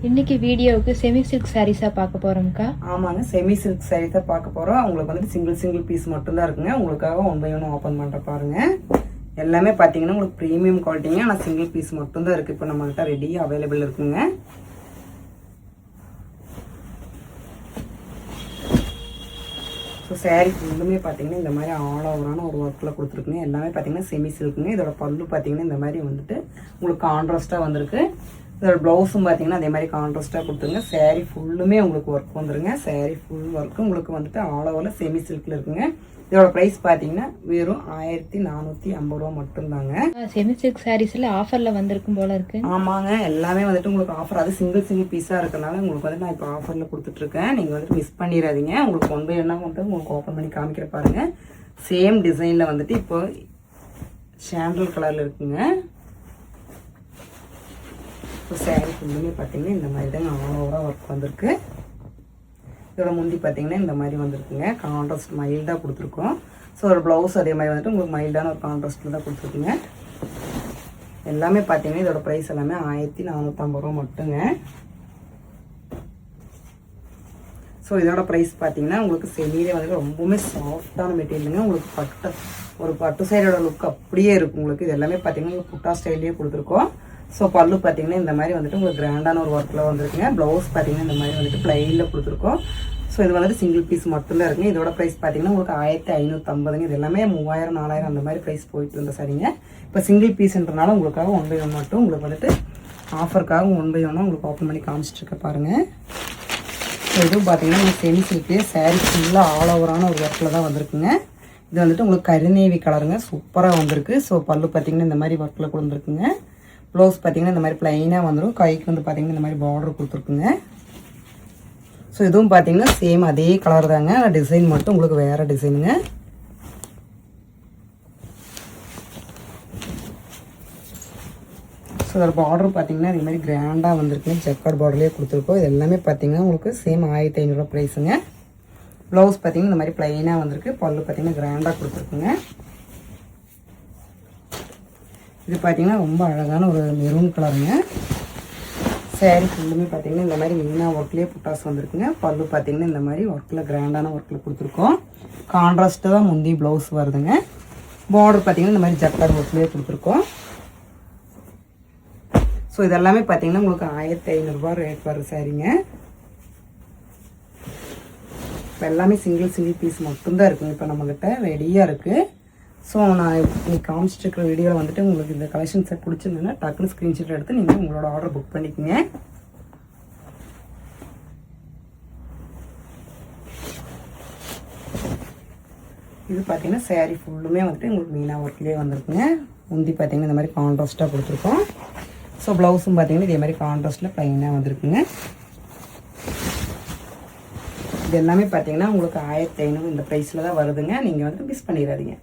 இன்னைக்கு வீடியோவுக்கு semi silk சாரீஸா பார்க்க போறோம்க்கா. ஆமாங்க, செமி சில்க் சாரீ தான் பார்க்க போறோம். உங்களுக்கு வந்து சிங்கிள் பீஸ் மட்டும் தான் இருக்குங்க. உங்களுக்காக 1 by 1 ஓபன் பண்ற பாருங்க. எல்லாமே பாத்தீங்கன்னா உங்களுக்கு பிரீமியம் குவாலிட்டிங்க. ஆனா சிங்கிள் பீஸ் மட்டும் தான் இருக்கு. இப்போ நம்ம கிட்ட ரெடியா அவைலபிள் இருக்குங்க. ஸோ சாரீ ஃபுல்லுமே பார்த்தீங்கன்னா இந்த மாதிரி ஆல் ஓவரான ஒரு ஒர்க்கில் கொடுத்துருக்குங்க. எல்லாமே பார்த்தீங்கன்னா செமி சில்க்குங்க. இதோட பல்லு பார்த்தீங்கன்னா இந்த மாதிரி வந்துட்டு உங்களுக்கு கான்ட்ராஸ்ட்டாக வந்திருக்கு. இதோட ப்ளவுஸும் பார்த்தீங்கன்னா அதே மாதிரி கான்ட்ராஸ்ட்டாக கொடுத்துருங்க. சாரீ ஃபுல்லுமே உங்களுக்கு ஒர்க் வந்துருங்க. சாரீ ஃபுல் ஒர்க்கு உங்களுக்கு வந்துட்டு ஆல் ஓவரில் செமி சில்கில் இருக்குங்க. இதோட ப்ரைஸ் பார்த்தீங்கன்னா வெறும் 1450 ரூபா மட்டும்தாங்க. செமி சில்க் சாரீஸில் ஆஃபரில் வந்திருக்கும் போல இருக்கு. ஆமாங்க, எல்லாமே வந்துட்டு உங்களுக்கு ஆஃபர். அது சிங்கிள் பீஸாக இருக்கிறனால உங்களுக்கு வந்து நான் இப்போ ஆஃபரில் கொடுத்துட்ருக்கேன். நீங்கள் வந்துட்டு மிஸ் பண்ணிடாதீங்க. உங்களுக்கு 1 by 1 வந்துட்டு உங்களுக்கு ஓப்பன் பண்ணி காமிக்கிற பாருங்க. சேம் டிசைனில் வந்துட்டு இப்போ சாண்டல் கலரில் இருக்குங்க. இப்போ சாரீ ஃபுல்லுமே பார்த்தீங்கன்னா இந்த மாதிரி தாங்க ஆல் ஓவராக ஒர்க் வந்திருக்கு. இதோட முந்தி பார்த்தீங்கன்னா இந்த மாதிரி வந்திருக்குங்க. கான்ட்ராஸ்ட் மைல்டாக கொடுத்துருக்கோம். ஸோ ஒரு ப்ளவுஸ் அதே மாதிரி வந்துட்டு உங்களுக்கு மைல்டான ஒரு கான்ட்ராஸ்ட்டில் தான் கொடுத்துருக்குங்க. எல்லாமே பார்த்தீங்கன்னா இதோட ப்ரைஸ் எல்லாமே 1450 ரூபா மட்டுங்க. ஸோ இதோட ப்ரைஸ் பார்த்தீங்கன்னா உங்களுக்கு செமியிலே வந்துட்டு ரொம்பவுமே சாஃப்டான மெட்டீரியலுங்க. உங்களுக்கு பட்டு சைடோட லுக் அப்படியே இருக்கும். உங்களுக்கு இது எல்லாமே பார்த்தீங்கன்னா புட்டா ஸ்டைல்லேயே கொடுத்துருக்கோம். ஸோ பல்லு பார்த்தீங்கன்னா இந்த மாதிரி வந்துட்டு உங்களுக்கு கிராண்டான ஒரு ஒர்க்கில் வந்துருக்குங்க. ப்ளவுஸ் பார்த்தீங்கன்னா இந்த மாதிரி வந்துட்டு ப்ளைனில் கொடுத்துருக்கோம். ஸோ இது வந்துட்டு சிங்கிள் பீஸ் மட்டும்தான் இருக்குங்க. இதோட ப்ரைஸ் பார்த்தீங்கன்னா உங்களுக்கு 1550. இது எல்லாமே 3000 4000 அந்த மாதிரி ப்ரைஸ் போயிட்டு இருந்த சரிங்க. இப்போ சிங்கிள் பீஸ்ன்றனால உங்களுக்காக 1 by 1 மட்டும் உங்களுக்கு வந்துட்டு ஆஃபருக்காக 1 by 1 உங்களுக்கு ஓப்பன் பண்ணி காமிச்சிட்டு இருக்க பாருங்கள். ஸோ இதுவும் பார்த்தீங்கன்னா உங்களுக்கு செமி சில்க்லேயே சாரீ ஃபுல்லாக ஆல் ஓவரான ஒரு ஒர்க்கில் தான் வந்திருக்குங்க. இது வந்துட்டு உங்களுக்கு கருநேவி கலருங்க, சூப்பராக வந்திருக்கு. ஸோ பல்லு பார்த்தீங்கன்னா இந்த மாதிரி ஒர்க்கில் கொடுத்துருக்குங்க. ப்ளவுஸ் பார்த்தீங்கன்னா இந்த மாதிரி ப்ளைனாக வந்துடும். கைக்கு வந்து பார்த்தீங்கன்னா இந்த மாதிரி பார்டர் கொடுத்துருக்குங்க. ஸோ இதுவும் பார்த்தீங்கன்னா சேம் அதே கலர் தாங்க. டிசைன் மட்டும் உங்களுக்கு வேறு டிசைனுங்க. ஸோ அதோட பார்டர் பார்த்தீங்கன்னா இதே மாதிரி கிராண்டாக வந்திருக்குங்க. செக்கர் பார்டர்லேயே கொடுத்துருக்கோம். இது எல்லாமே பார்த்தீங்கன்னா உங்களுக்கு சேம் 1500 ரூபா ப்ரைஸுங்க. ப்ளவுஸ் பார்த்தீங்கன்னா இந்த மாதிரி ப்ளைனாக வந்திருக்கு. பல்லு பார்த்தீங்கன்னா கிராண்டாக கொடுத்துருக்குங்க. இது பார்த்தீங்கன்னா ரொம்ப அழகான ஒரு மெரூன் கலருங்க. சாரீ ஃபுல்லுமே பார்த்தீங்கன்னா இந்த மாதிரி மீனா ஒர்க்லேயே புட்டாஸ் வந்திருக்குங்க. பல்லு பார்த்தீங்கன்னா இந்த மாதிரி ஒர்க்கில் கிராண்டான ஒர்க்கில் கொடுத்துருக்கோம். கான்ட்ராஸ்ட்டு தான் முந்தி ப்ளவுஸ் வருதுங்க. பார்டர் பார்த்தீங்கன்னா இந்த மாதிரி ஜக்கர் ஒர்க்லேயே கொடுத்துருக்கோம். ஸோ இதெல்லாமே பார்த்தீங்கன்னா உங்களுக்கு 1500 ரூபா ரேட் வர சாரீங்க. இப்போ எல்லாமே சிங்கிள் பீஸ் மட்டும்தான் இருக்குங்க. இப்போ நம்மக்கிட்ட ரெடியாக இருக்குது. ஸோ நான் இன்னைக்கு காமிச்சிட்டு இருக்கிற வீடியோவில் வந்துட்டு உங்களுக்கு இந்த கலெக்ஷன் செட் பிடிச்சிருந்ததுன்னா டக்குனு ஸ்க்ரீன்ஷாட் எடுத்து நீங்கள் உங்களோட ஆர்டர் புக் பண்ணிக்கோங்க. இது பார்த்தீங்கன்னா சாரீ ஃபுல்லுமே வந்துட்டு உங்களுக்கு மீனா ஒர்க்லேயே வந்திருக்குங்க. முந்தி பார்த்தீங்கன்னா இந்த மாதிரி கான்ட்ராஸ்ட்டாக கொடுத்துருக்கோம். ஸோ ப்ளவுஸும் பார்த்தீங்கன்னா இதே மாதிரி கான்ட்ராஸ்ட்டில் ப்ளைனாக வந்திருக்குங்க. இது எல்லாமே பார்த்தீங்கன்னா உங்களுக்கு 1500 இந்த ப்ரைஸில் தான் வருதுங்க. நீங்கள் வந்துட்டு மிஸ் பண்ணிடாதீங்க.